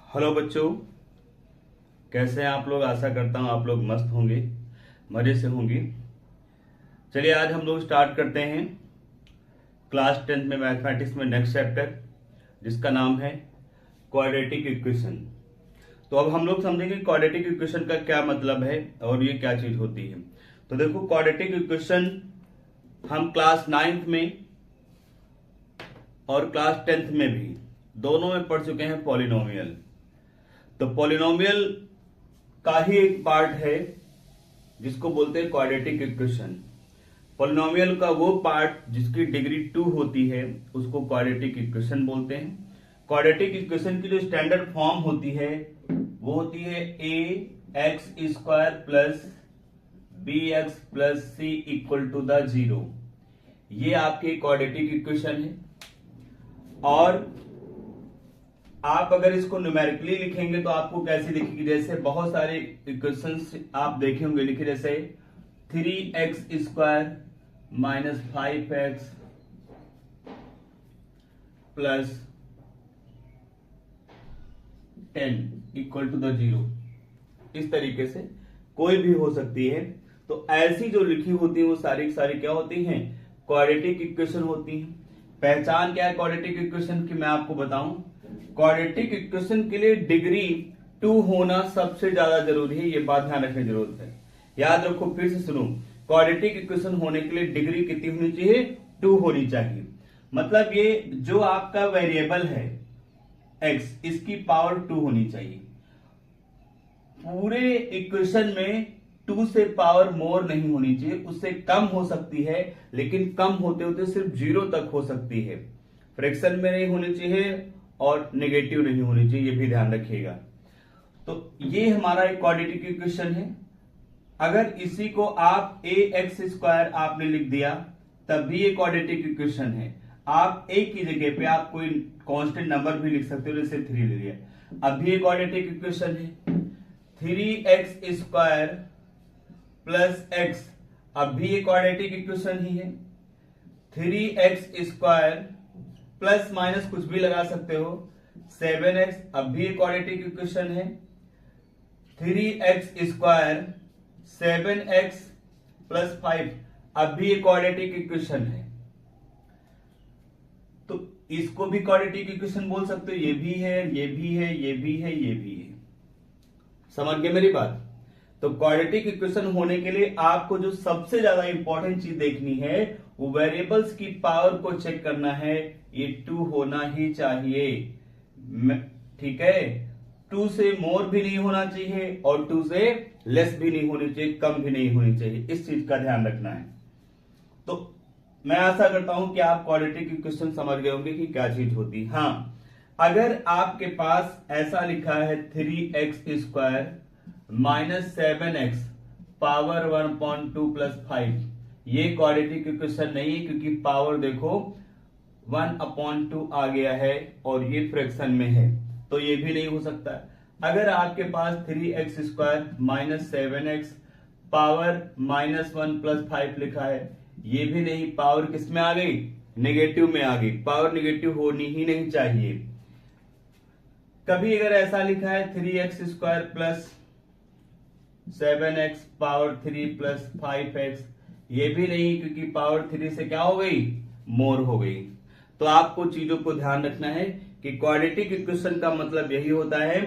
Hello बच्चों, कैसे हैं आप लोग। आशा करता हूँ आप लोग मस्त होंगे, मज़े से होंगे। चलिए आज हम लोग स्टार्ट करते हैं क्लास 10th में मैथमेटिक्स में नेक्स्ट चैप्टर, जिसका नाम है क्वाड्रेटिक इक्वेशन। तो अब हम लोग समझेंगे क्वाड्रेटिक इक्वेशन का क्या मतलब है और ये क्या चीज़ होती है। तो देखो, क्वाड्रेटिक इक्वेशन हम क्लास 9th में और क्लास 10th में भी दोनों में पढ़ चुके हैं। पॉलिनोमियल, तो पॉलिनोमियल का ही एक पार्ट है जिसको बोलते हैं क्वाड्रेटिक इक्वेशन। पॉलिनोमियल का वो पार्ट जिसकी डिग्री 2 होती है उसको क्वाड्रेटिक इक्वेशन बोलते हैं। क्वाड्रेटिक इक्वेशन की जो स्टैंडर्ड फॉर्म होती है वो होती है ax² plus bx plus c equal to the 0। ये आपकी क्वाड्रेटिक इक्वेशन है। और आप अगर इसको न्यूमेरिकली लिखेंगे तो आपको कैसी दिखेगी, जैसे बहुत सारे इक्वेशंस आप देखे होंगे लिखे, जैसे 3x² minus 5x plus 10 equal to the 0। इस तरीके से कोई भी हो सकती है। तो ऐसी जो लिखी होती है वो सारी की सारी क्या होती हैं, क्वाड्रेटिक इक्वेशन होती हैं। पहचान क्या है क्वाड्रेटिक इक्वेशन की, मैं आपको बताऊं। क्वाड्रेटिक इक्वेशन के लिए डिग्री 2 होना सबसे ज्यादा जरूरी है, ये बात ध्यान रखने की जरूरत है। याद रखो, फिर से सुनो, क्वाड्रेटिक इक्वेशन होने के लिए डिग्री कितनी होनी चाहिए, 2 होनी चाहिए। मतलब ये जो आपका वेरिएबल है x, इसकी पावर 2 होनी चाहिए। पूरे इक्वेशन में 2 से पावर मोर नहीं होनी चाहिए, उससे कम हो सकती है, लेकिन कम होते होते सिर्फ 0 तक हो सकती है। फ्रैक्शन में नहीं होनी चाहिए और नेगेटिव नहीं होनी चाहिए, ये भी ध्यान रखिएगा। तो ये हमारा एक क्वाड्रेटिक इक्वेशन है। अगर इसी को आप ax² आपने लिख दिया तब भी ये क्वाड्रेटिक इक्वेशन है। आप a की जगह पे आप कोई कांस्टेंट नंबर भी लिख सकते हो, जैसे 3 ले लिया, अब भी ये क्वाड्रेटिक इक्वेशन है। 3x² प्लस x, अब भी ये क्वाड्रेटिक इक्वेशन ही है। 3x² प्लस माइनस कुछ भी लगा सकते हो, 7x, अब भी ये क्वाड्रेटिक इक्वेशन है। 3x² 7x प्लस 5, अब भी ये क्वाड्रेटिक इक्वेशन है। तो इसको भी क्वाड्रेटिक इक्वेशन बोल सकते हो, ये भी है, ये भी है, ये भी है, ये भी है। समझ गए मेरी बात। तो क्वाड्रेटिक इक्वेशन होने के लिए आपको जो सबसे ज्यादा इंपॉर्टेंट चीज देखनी है वो वेरिएबल्स की पावर को चेक करना है। ये 2 होना ही चाहिए, ठीक है। 2 से मोर भी नहीं होना चाहिए और 2 से लेस भी नहीं होनी चाहिए, कम भी नहीं होनी चाहिए। इस चीज का ध्यान रखना है। तो मैं आशा करता हूं कि आप क्वाड्रेटिक इक्वेशन समझ गए होंगे कि क्या चीज होती है। हाँ, अगर आपके पास ऐसा लिखा है 3x² minus 7x power 1/2 plus 5, ये क्वाड्रेटिक इक्वेशन नहीं है, क्योंकि पावर देखो 1/2 आ गया है और ये फ्रैक्शन में है, तो ये भी नहीं हो सकता। अगर आपके पास 3x² minus 7x power -1 plus 5 लिखा है, ये भी नहीं, पावर किस में आ गई, नेगेटिव में आ गई। पावर नेगेटिव होनी ही नहीं चाहिए। कभी अगर ऐसा लिखा है 3x² plus 7x power 3 plus 5x, ये भी नहीं, क्योंकि पावर 3 से क्या हो गई, मोर हो गई। तो आपको चीजों को ध्यान रखना है कि क्वाड्रेटिक इक्वेशन का मतलब यही होता है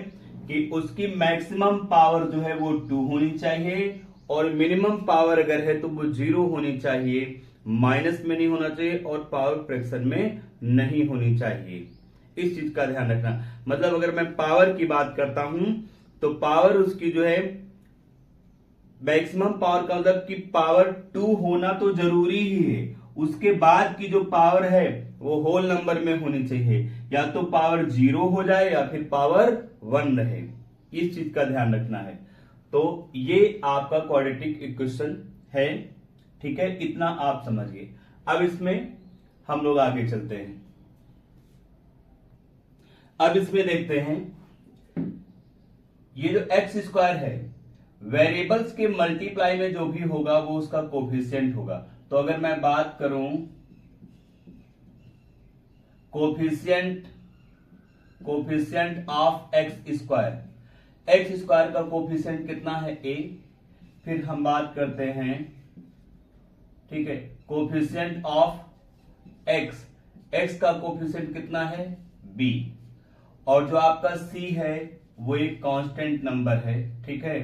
कि उसकी मैक्सिमम पावर जो है वो 2 होनी चाहिए और मिनिमम पावर अगर है तो वो 0 होनी चाहिए, माइनस में नहीं होना चाहिए और पावर फ्रैक्शन में नहीं होनी चाहिए। इस चीज का ध्यान रखना। मतलब अगर मैं पावर की बात करता हूं तो पावर उसकी जो है मैक्सिमम पावर का मतलब कि पावर 2 होना तो जरूरी ही है, उसके बाद की जो पावर है वो होल नंबर में होनी चाहिए, या तो पावर 0 हो जाए या फिर पावर 1 रहे। इस चीज का ध्यान रखना है। तो ये आपका क्वाड्रेटिक इक्वेशन है, ठीक है, इतना आप समझ गए। अब इसमें हम लोग आगे चलते हैं। अब इसमें देखते हैं ये जो x² है, वेरिएबल्स के मल्टीप्लाई में जो भी होगा वो उसका कोफिशिएंट होगा। तो अगर मैं बात करूं coefficient coefficient of x square. X square का कोफिशिएंट कितना है a। फिर हम बात करते हैं, ठीक है, कोफिशिएंट ऑफ एक्स, एक्स का कोफिशिएंट कितना है b। और जो आपका c है वो एक कांस्टेंट नंबर है, ठीक है,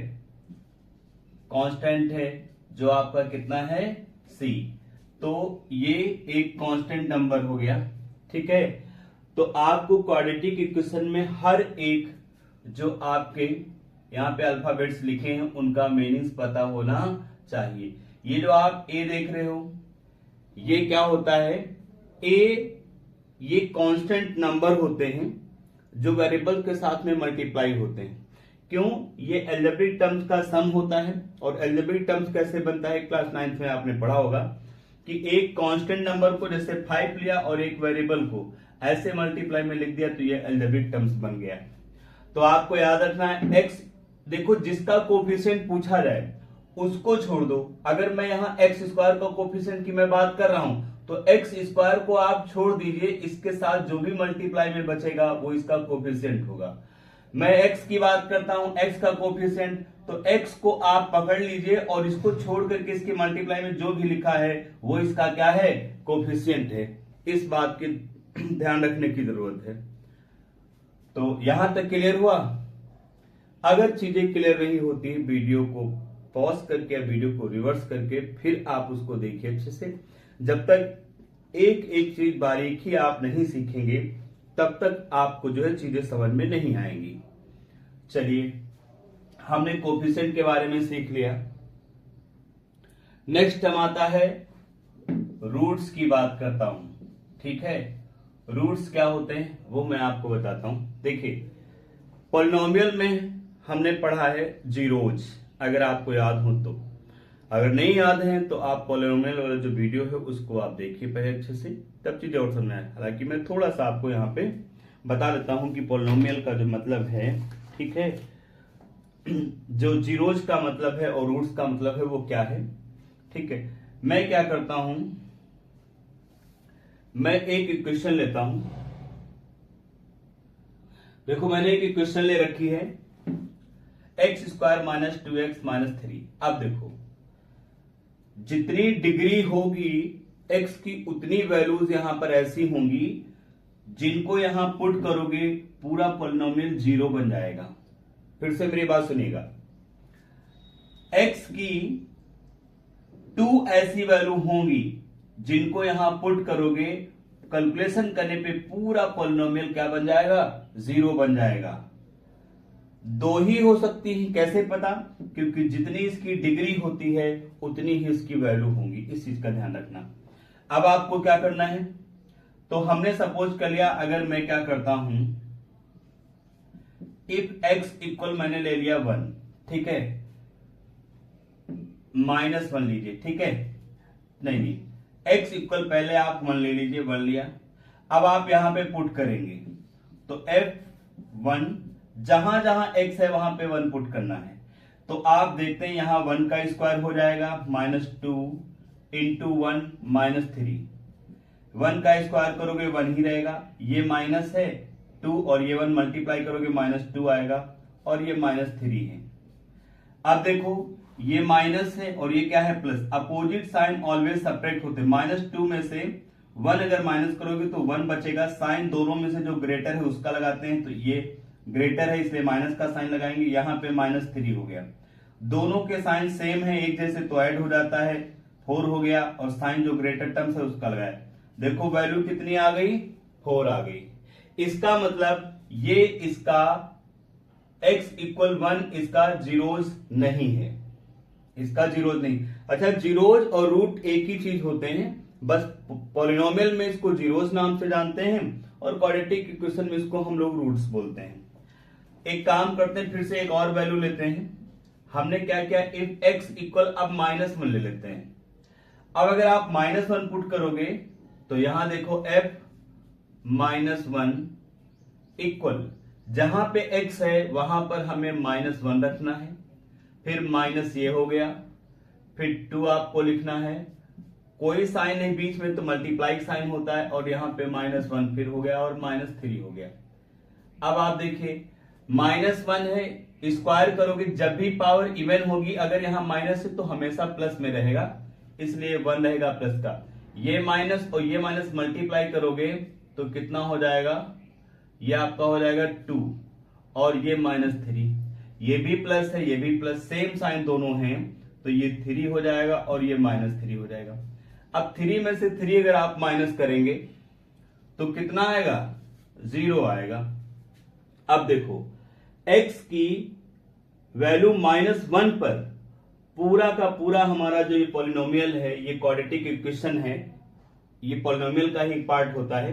कांस्टेंट है जो आपका कितना है c। तो ये एक कांस्टेंट नंबर हो गया, ठीक है। तो आपको क्वाड्रेटिक इक्वेशन में हर एक जो आपके यहाँ पे अल्फाबेट्स लिखे हैं उनका मीनिंग्स पता होना चाहिए। ये जो आप ए देख रहे हो ये क्या होता है, ए ये कांस्टेंट नंबर होते हैं जो वेरिएबल के साथ में मल्टीप्लाई होते हैं। क्यों, ये एल्जेब्रिक टर्म्स का सम होता है। और एल्जेब्रिक टर्म्स कैसे बनता है, क्लास 9th में आपने पढ़ा होगा कि एक कांस्टेंट नंबर को जैसे 5 लिया और एक वेरिएबल को ऐसे मल्टीप्लाई में लिख दिया तो ये एल्जेब्रिक टर्म्स बन गया। तो आपको याद रखना है एक्स, देखो जिसका कोफिशिएंट पूछा जाए उसको छोड़ दो। अगर मैं यहाँ एक्स स्क्वायर का कोफिशिएंट की मैं बात कर रहा हूं तो एक्स स्क्वायर को आप छोड़ दीजिए, इसके साथ जो भी मल्टीप्लाई में बचेगा वो इसका कोफिशिएंट होगा। मैं x की बात करता हूं, x का कोफिशिएंट, तो x को आप पकड़ लीजिए और इसको छोड़ करके इसके मल्टीप्लाई में जो भी लिखा है वो इसका क्या है, कोफिशिएंट है। इस बात की ध्यान रखने की जरूरत है। तो यहां तक क्लियर हुआ। अगर चीजें क्लियर नहीं होती वीडियो को पॉज करके या वीडियो को रिवर्स करके फिर आप उसको देखिए अच्छे से। जब तक एक एक चीज बारीकी आप नहीं सीखेंगे तब तक आपको जो है चीजें समझ में नहीं आएंगी। चलिए, हमने कोफिशिएंट के बारे में सीख लिया। नेक्स्ट हम आता है रूट्स की बात करता हूं, ठीक है। रूट्स क्या होते हैं वो मैं आपको बताता हूं। देखिए, पॉलिनोमियल में हमने पढ़ा है जीरोज, अगर आपको याद हो तो। अगर नहीं याद है तो आप पॉलिनोमियल वाला जो वीडियो है उसको आप देखिए पहले अच्छे से, तब चीजें और समझ में आए। हालांकि मैं थोड़ा सा आपको यहाँ पे बता देता हूं कि पॉलिनोमियल का जो मतलब है, ठीक है, जो जीरोज का मतलब है और रूट्स का मतलब है वो क्या है, ठीक है। मैं क्या करता हूं, मैं एक इक्वेशन लेता हूं। देखो मैंने एक इक्वेशन ले रखी है x square minus 2x minus 3। अब देखो जितनी डिग्री होगी x की उतनी वैल्यूज यहां पर ऐसी होंगी जिनको यहां पुट करोगे पूरा पॉलिनोमियल जीरो बन जाएगा। फिर से मेरी बात सुनिएगा, x की 2 ऐसी वैल्यू होंगी जिनको यहां पुट करोगे, कैलकुलेशन करने पे पूरा पॉलिनोमियल क्या बन जाएगा, जीरो बन जाएगा। दो ही हो सकती है, कैसे पता, क्योंकि जितनी इसकी डिग्री होती है उतनी ही इसकी वैल्यू होंगी। इस चीज का ध्यान रखना। अब आपको क्या करना है, तो हमने सपोज कर लिया, अगर मैं क्या करता हूं, इफ x इक्वल मैंने ले लिया 1, ठीक है, -1 लीजिए, ठीक है, नहीं x इक्वल पहले आप 1 ले लीजिए, 1 लिया। अब आप यहां पे पुट करेंगे तो f1 जहां जहां x है वहां पे 1 पुट करना है। तो आप देखते हैं यहां 1 का स्क्वायर हो जाएगा -2 इंटू 1 -3। 1 का स्क्वायर करोगे 1 ही रहेगा, ये माइनस है 2 और ये 1 मल्टीप्लाई करोगे -2 आएगा और ये -3 है। अब देखो ये माइनस है और ये क्या है plus, opposite sign always subtract होते हैं। -2 में से 1 अगर माइनस करोगे तो 1 बचेगा, साइन दोनों में से जो ग्रेटर है उसका लगाते हैं, तो ये ग्रेटर है इसलिए माइनस का साइन लगाएंगे, यहां पे -3 हो गया। दोनों के साइन सेम है एक जैसे तो ऐड हो जाता है, 4 हो गया और साइन जो ग्रेटर टर्म्स है उसका लगाया। देखो वैल्यू कितनी आ गई, 4 आ गई। इसका मतलब ये इसका x इक्वल 1 इसका जीरोज नहीं है, इसका जीरोज नहीं। अच्छा, जीरोज और रूट एक ही चीज होते हैं, बस पॉलिनोमियल में इसको जीरोज नाम से जानते हैं और क्वाड्रेटिक इक्वेशन में इसको हम लोग रूट्स बोलते हैं। एक काम करते हैं, फिर से एक और वैल्यू लेते हैं। हमने क्या किया, इफ x इक्वल अब -1 ले लेते हैं। अब अगर आप -1 पुट करोगे तो यहां देखो f -1 इक्वल, जहां पे x है वहां पर हमें -1 रखना है, फिर माइनस ये हो गया, फिर 2 आपको लिखना है, कोई साइन नहीं बीच में तो मल्टीप्लाई साइन होता है और यहां पे -1 फिर हो गया और -3 हो गया। अब आप देखिए -1 है, स्क्वायर करोगे जब भी पावर इवन होगी, अगर यहां माइनस है तो हमेशा प्लस में रहेगा, इसलिए 1 रहेगा प्लस का। ये माइनस और ये माइनस मल्टीप्लाई करोगे तो कितना हो जाएगा, ये आपका हो जाएगा 2 और ये -3, ये भी प्लस है ये भी प्लस, सेम साइन दोनों हैं, तो ये 3 हो जाएगा और ये -3 हो जाएगा। अब 3 में से 3 अगर आप माइनस करेंगे तो कितना आएगा, 0 आएगा। अब देखो x की वैल्यू -1 पर पूरा का पूरा हमारा जो ये पॉलिनोमियल है, ये क्वाड्रेटिक इक्वेशन है, ये पॉलिनोमियल का ही पार्ट होता है,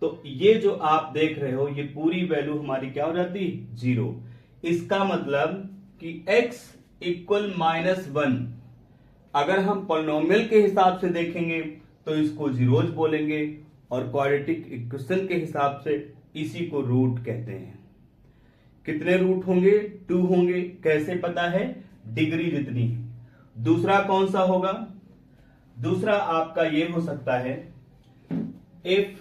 तो ये जो आप देख रहे हो ये पूरी वैल्यू हमारी क्या हो जाती, 0। इसका मतलब कि x इक्वल -1, अगर हम पॉलिनोमियल के हिसाब से देखेंगे तो इसको जीरोज बोलेंगे, और क्वाड्रेटिक इक्वेशन के हिसाब से इसी को रूट कहते हैं। कितने रूट होंगे, 2 होंगे। कैसे पता है, डिग्री जितनी है। दूसरा कौन सा होगा, दूसरा आपका ये हो सकता है इफ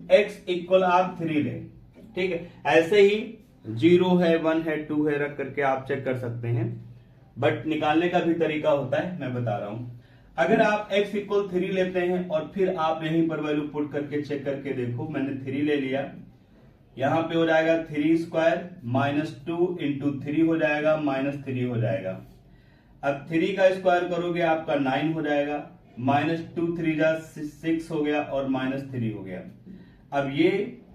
x इक्वल आप 3 ले, ठीक है। ऐसे ही 0 है 1 है 2 है रख करके आप चेक कर सकते हैं, बट निकालने का भी तरीका होता है, मैं बता रहा हूं। अगर आप x इक्वल 3 लेते हैं और फिर आप यहीं पर वैल्यू पुट करके चेक करके देखो, मैंने 3 ले लिया, यहां पे हो जाएगा 3 स्क्वायर -2 इंटू 3 हो जाएगा -3 हो जाएगा। अब 3 का स्क्वायर करोगे आपका 9 हो जाएगा, -2 3 जा 6 हो गया और -3 हो गया। अब ये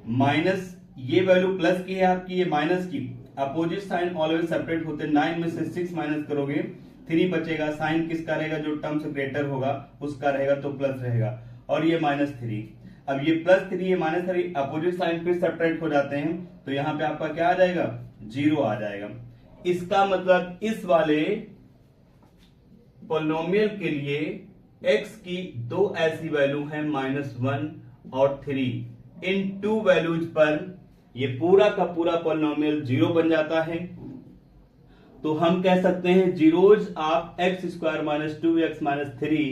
माइनस, ये वैल्यू प्लस की है आपकी, ये माइनस की, अपोजिट साइन ऑलवेज सेपरेट होते हैं। 9 में से 6 माइनस करोगे 3 बचेगा, साइन किसका रहेगा, जो टर्म से ग्रेटर होगा उसका रहेगा, तो प्लस रहेगा, और ये -3। अब ये +3 ये -3 अपोजिट साइन फिर सेपरेट हो जाते हैं, तो यहां पे आपका क्या आ जाएगा, 0 आ जाएगा। इसका मतलब इस वाले पॉलिनोमियल के लिए x की दो ऐसी वैल्यू है -1 और 3, इन 2 वैल्यूज पर ये पूरा का पूरा पॉलिनोमियल 0 बन जाता है। तो हम कह सकते हैं zeros of x square -2x -3,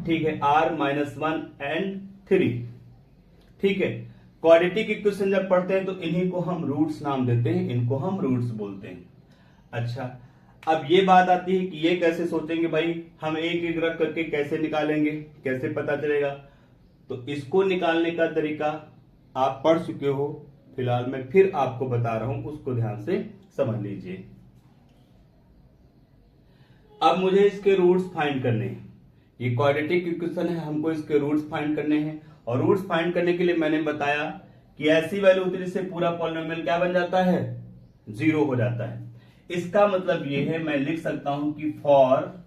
ठीक है, r -1 एंड 3, ठीक है। क्वाड्रेटिक इक्वेशन जब पढ़ते हैं तो इन्हीं को हम रूट्स नाम देते हैं, इनको हम रूट्स बोलते हैं। अच्छा, अब ये बात आती है कि ये कैसे सोचेंगे भाई, हम एक एक रख करके कैसे निकालेंगे, कैसे पता चलेगा। तो इसको निकालने का तरीका आप पढ़ चुके हो, फिलहाल मैं फिर आपको बता रहा हूं, उसको ध्यान से समझ लीजिए। अब मुझे इसके रूट्स फाइंड करने हैं, ये क्वाड्रेटिक इक्वेशन है, हमको इसके रूट्स फाइंड करने हैं। और रूट्स फाइंड करने के लिए मैंने बताया कि ऐसी वैल्यू होती है जिससे पूरा पॉलिनोमियल क्या बन जाता है, 0 हो जाता है। इसका मतलब ये है, मैं लिख सकता हूं कि फॉर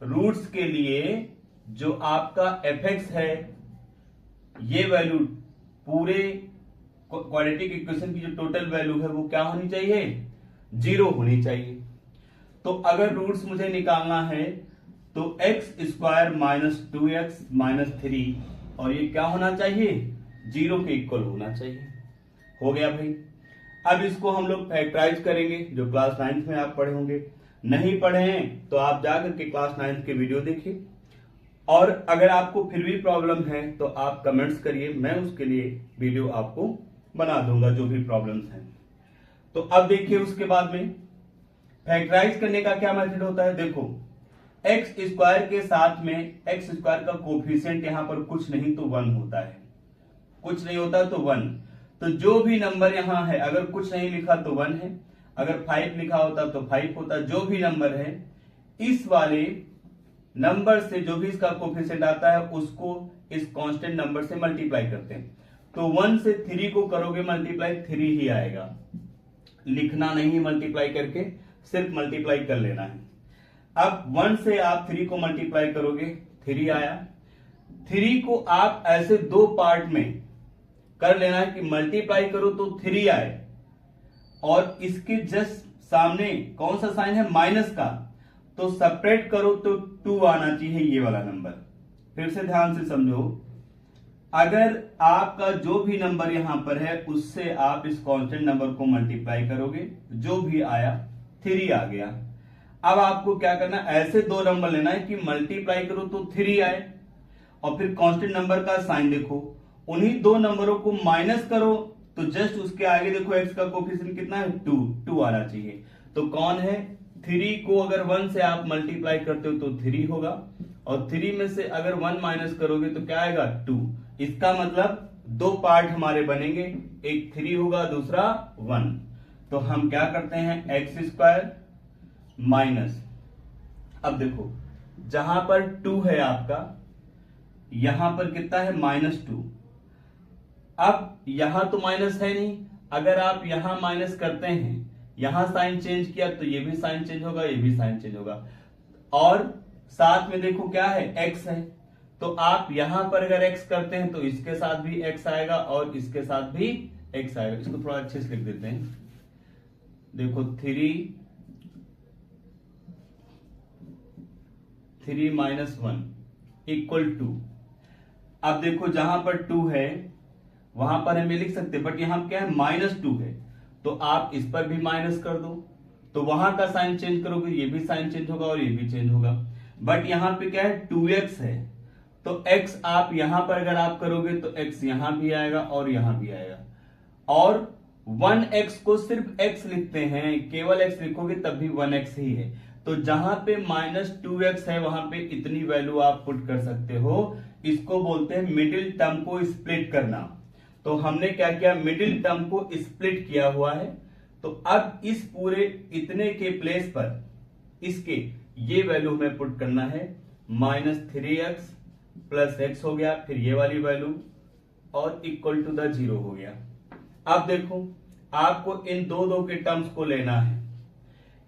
रूट्स के लिए जो आपका fx है, ये वैल्यू पूरे क्वाड्रेटिक इक्वेशन की जो टोटल वैल्यू है वो क्या होनी चाहिए, 0 होनी चाहिए। तो अगर रूट्स मुझे निकालना है तो x स्क्वायर -2x -3, और ये क्या होना चाहिए, 0 के इक्वल होना चाहिए। हो गया भाई। अब इसको हम लोग फैक्टराइज करेंगे, जो क्लास 9th में आप पढ़े होंगे। नहीं पढ़े हैं तो आप जाकर के क्लास 9th के वीडियो देखिए, और अगर आपको फिर भी प्रॉब्लम है तो आप कमेंट्स करिए, मैं उसके लिए वीडियो आपको बना दूंगा जो भी प्रॉब्लम्स हैं। तो अब देखिए उसके बाद में फैक्टराइज करने का क्या मेथड होता है। देखो एक्स स्क्वायर के साथ में एक्स स्क्वायर का कोफिशिएंट यहां पर कुछ नहीं तो 1 होता है, कुछ नहीं होता तो 1। तो जो भी नंबर यहां है, अगर कुछ नहीं लिखा तो 1 है, अगर 5 लिखा होता तो 5 होता। जो भी नंबर है इस वाले नंबर से जो भी इसका कोफिशिएंट आता है उसको इस कांस्टेंट नंबर से मल्टीप्लाई करते हैं। तो 1 से 3 को करोगे मल्टीप्लाई, 3 ही आएगा, लिखना नहीं मल्टीप्लाई करके, सिर्फ मल्टीप्लाई कर लेना है। अब 1 से आप 3 को मल्टीप्लाई करोगे, 3 आया। 3 को आप ऐसे दो पार्ट में कर लेना है कि मल्टीप्लाई करो तो 3 आए, और इसके जस्ट सामने कौन सा साइन है, माइनस का, तो सेपरेट करो तो 2 आना चाहिए, ये वाला नंबर। फिर से ध्यान से समझो, अगर आपका जो भी नंबर यहां पर है उससे आप इस कांस्टेंट नंबर को मल्टीप्लाई करोगे, जो भी आया 3 आ गया। अब आपको क्या करना, ऐसे दो नंबर लेना है कि मल्टीप्लाई करो तो 3 आए, और फिर कांस्टेंट नंबर का साइन देखो, उन्हीं दो नंबरों को माइनस करो तो जस्ट उसके आगे देखो x का कोफिशिएंट कितना है, 2 आना चाहिए। तो कौन है, 3 को अगर 1 से आप मल्टीप्लाई करते हो तो 3 होगा, और 3 में से अगर 1 माइनस करोगे तो क्या आएगा, 2। इसका मतलब दो पार्ट हमारे बनेंगे, एक 3 होगा, दूसरा 1। तो हम क्या करते हैं, एक्स स्क्वायर माइनस, अब देखो जहां पर 2 है आपका, यहां पर कितना है, -2। अब यहां तो माइनस है नहीं, अगर आप यहां माइनस करते हैं, यहां साइन चेंज किया तो ये भी साइन चेंज होगा, ये भी साइन चेंज होगा, और साथ में देखो क्या है, x है। तो आप यहां पर अगर x करते हैं तो इसके साथ भी x आएगा और इसके साथ भी x आएगा। इसको थोड़ा अच्छे से लिख देते हैं, देखो 3 माइनस 1 इक्वल टू, अब देखो जहां पर 2 है वहां पर हम ये लिख सकते हैं, बट यहां क्या है, -2 है, तो आप इस पर भी माइनस कर दो, तो वहां का साइन चेंज करोगे, ये भी साइन चेंज होगा और ये भी चेंज होगा। बट यहां पे क्या है, 2x है, तो x आप यहां पर अगर आप करोगे तो x यहां भी आएगा और यहां भी आएगा, और 1x को सिर्फ x लिखते हैं, केवल x लिखोगे तब भी 1x ही है। तो जहां पे -2x है वहां पे इतनी वैल्यू आप पुट कर सकते हो। इसको बोलते हैं मिडिल टर्म को स्प्लिट करना। तो हमने क्या किया, मिडिल टर्म को स्प्लिट किया हुआ है। तो अब इस पूरे इतने के प्लेस पर इसके ये वैल्यू हमें पुट करना है, -3x प्लस x हो गया, फिर ये वाली वैल्यू और इक्वल टू द 0 हो गया। अब देखो आपको इन दो के टर्म्स को लेना है।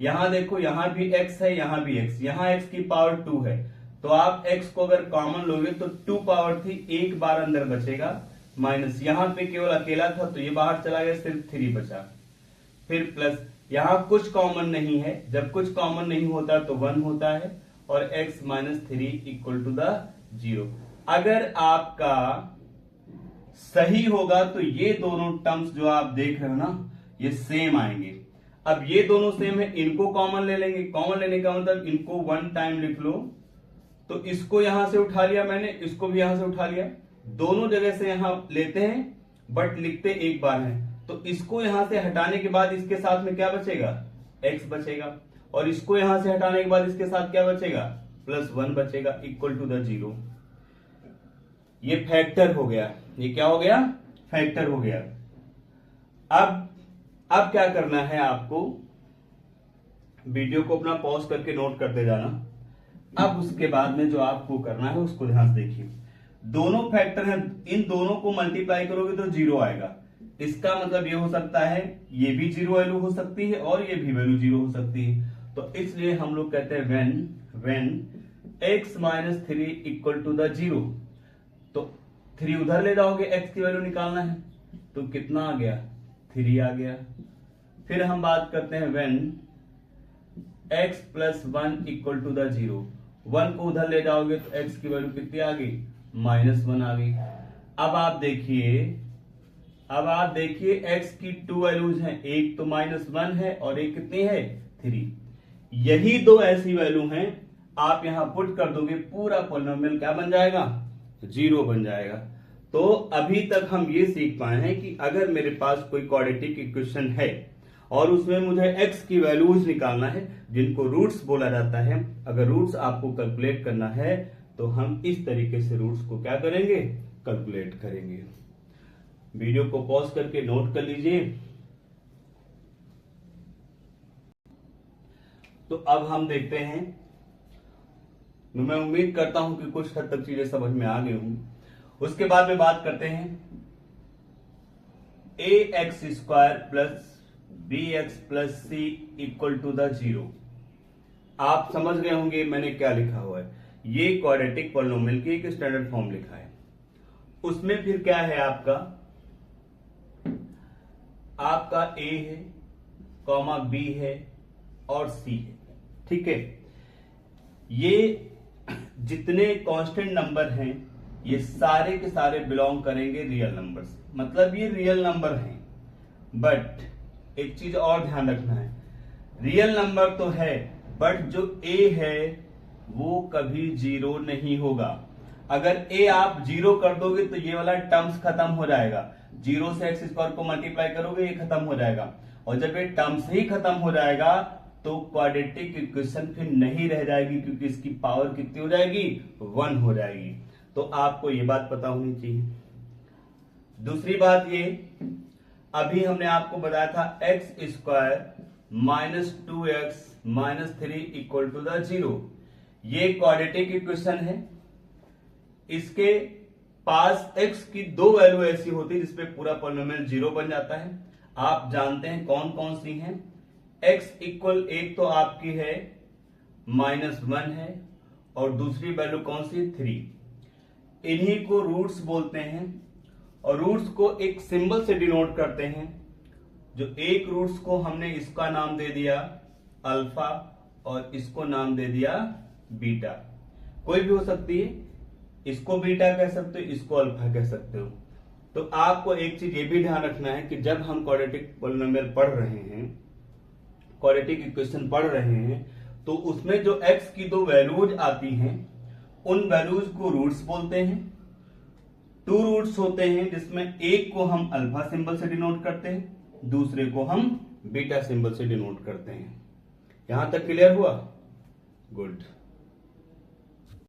यहां देखो यहां भी x है, यहां भी x, यहां x की पावर 2 है, तो आप x को अगर कॉमन लोगे तो 2 पावर थी, एक बार अंदर बचेगा, माइनस यहां पे केवल अकेला था तो ये बाहर चला गया, सिर्फ 3 बचा, फिर प्लस यहां कुछ कॉमन नहीं है, जब कुछ कॉमन नहीं होता तो 1 होता है, और x minus 3 equal to the 0। अगर आपका सही होगा तो ये दोनों टर्म्स जो आप देख रहे हो ना, ये सेम आएंगे। अब ये दोनों सेम है, इनको कॉमन ले लेंगे, कॉमन लेने का मतलब इनको 1 टाइम लिख लो, तो इसको यहां से उठा लिया मैंने, इसको भी यहां से उठा लिया, दोनों जगह से यहां लेते हैं बट लिखते एक बार हैं। तो इसको यहां से हटाने के बाद इसके साथ में क्या बचेगा, x बचेगा, और इसको यहां से हटाने के बाद इसके साथ क्या बचेगा, +1 बचेगा, इक्वल टू द 0। ये फैक्टर हो गया, ये क्या हो गया, फैक्टर हो गया। अब क्या करना है आपको, वीडियो को अपना पॉज करके नोट करते जाना। अब उसके बाद में जो आपको करना है उसको ध्यान से देखिए, दोनों फैक्टर हैं, इन दोनों को मल्टीप्लाई करोगे तो 0 आएगा। इसका मतलब ये हो सकता है ये भी 0 वैल्यू हो सकती है और ये भी वैल्यू 0 हो सकती है। तो इसलिए हम लोग कहते हैं when x minus 3 equal to the 0, तो 3 उधर ले जाओगे, x की वैल्यू निकालना है, तो कितना आ गया, 3 आ गया। फिर हम बात करते हैं when x plus 1 equal to the 0, 1 को उधर ले जाओगे तो x की वैल्यू कितनी आ गई, -1 आ गई। अब आप देखिए x की 2 वैल्यूज हैं, एक तो -1 है और एक कितनी है, 3। यही दो ऐसी वैल्यू हैं, आप यहां पुट कर दोगे, पूरा पॉलिनोमियल क्या बन जाएगा, 0 बन जाएगा। तो अभी तक हम ये सीख पाए हैं कि अगर मेरे पास कोई क्वाड्रेटिक इक्वेशन है और उसमें मुझे x की वैल्यूज निकालना है, जिनको रूट्स बोला जाता है, अगर रूट्स आपको कैलकुलेट करना है तो हम इस तरीके से रूट्स को क्या करेंगे, कैलकुलेट करेंगे। वीडियो को पॉज करके नोट कर लीजिए। तो अब हम देखते हैं, मैं उम्मीद करता हूं कि कुछ हद तक चीजें समझ में आ गई होंगी। उसके बाद में बात करते हैं ax² plus bx plus c equal to the 0। आप समझ गए होंगे मैंने क्या लिखा हुआ है, ये क्वाड्रेटिक पॉलिनोमियल की एक स्टैंडर्ड फॉर्म लिखा है। उसमें फिर क्या है, आपका a है, कॉमा b है और c है, ठीक है। ये जितने कांस्टेंट नंबर हैं ये सारे के सारे बिलोंग करेंगे रियल नंबर से, मतलब ये रियल नंबर हैं। बट एक चीज और ध्यान रखना है, रियल नंबर तो है बट जो a है वो कभी 0 नहीं होगा। अगर ए आप 0 कर दोगे तो ये वाला टर्म्स खत्म हो जाएगा, 0 से एक्स स्क्वायर को मल्टीप्लाई करोगे ये खत्म हो जाएगा, और जब ये टर्म्स ही खत्म हो जाएगा तो क्वाड्रेटिक इक्वेशन फिर नहीं रह जाएगी, क्योंकि इसकी पावर कितनी हो जाएगी, 1 हो जाएगी। तो आपको ये बात पता होनी चाहिए। दूसरी बात ये, अभी हमने आपको बताया था x square minus 2x minus 3 equal to the 0, ये क्वाड्रेटिक इक्वेशन है। इसके पास x की दो वैल्यू ऐसी होती है जिसपे पूरा पॉलिनोमियल 0 बन जाता है। आप जानते हैं कौन कौन सी हैं। x इक्वल एक तो आपकी है -1 है, और दूसरी वैल्यू कौन सी, 3। इन्हीं को रूट्स बोलते हैं, और रूट्स को एक सिंबल से डिनोट करते हैं। जो एक रूट्स को हमने इसका नाम दे दिया अल्फा, और इसको नाम दे दिया बीटा। कोई भी हो सकती है, इसको बीटा कह सकते हो, इसको अल्फा कह सकते हो। तो आपको एक चीज ये भी ध्यान रखना है कि जब हम क्वाड्रेटिक पॉलिनोमियल पढ़ रहे हैं, क्वाड्रेटिक इक्वेशन पढ़ रहे हैं, तो उसमें जो x की दो वैल्यूज आती हैं उन वैल्यूज को रूट्स बोलते हैं। 2 रूट्स होते हैं जिसमें एक को हम अल्फा सिंबल से डिनोट करते हैं, दूसरे को हम बीटा सिंबल से डिनोट करते हैं। यहां तक क्लियर हुआ? गुड।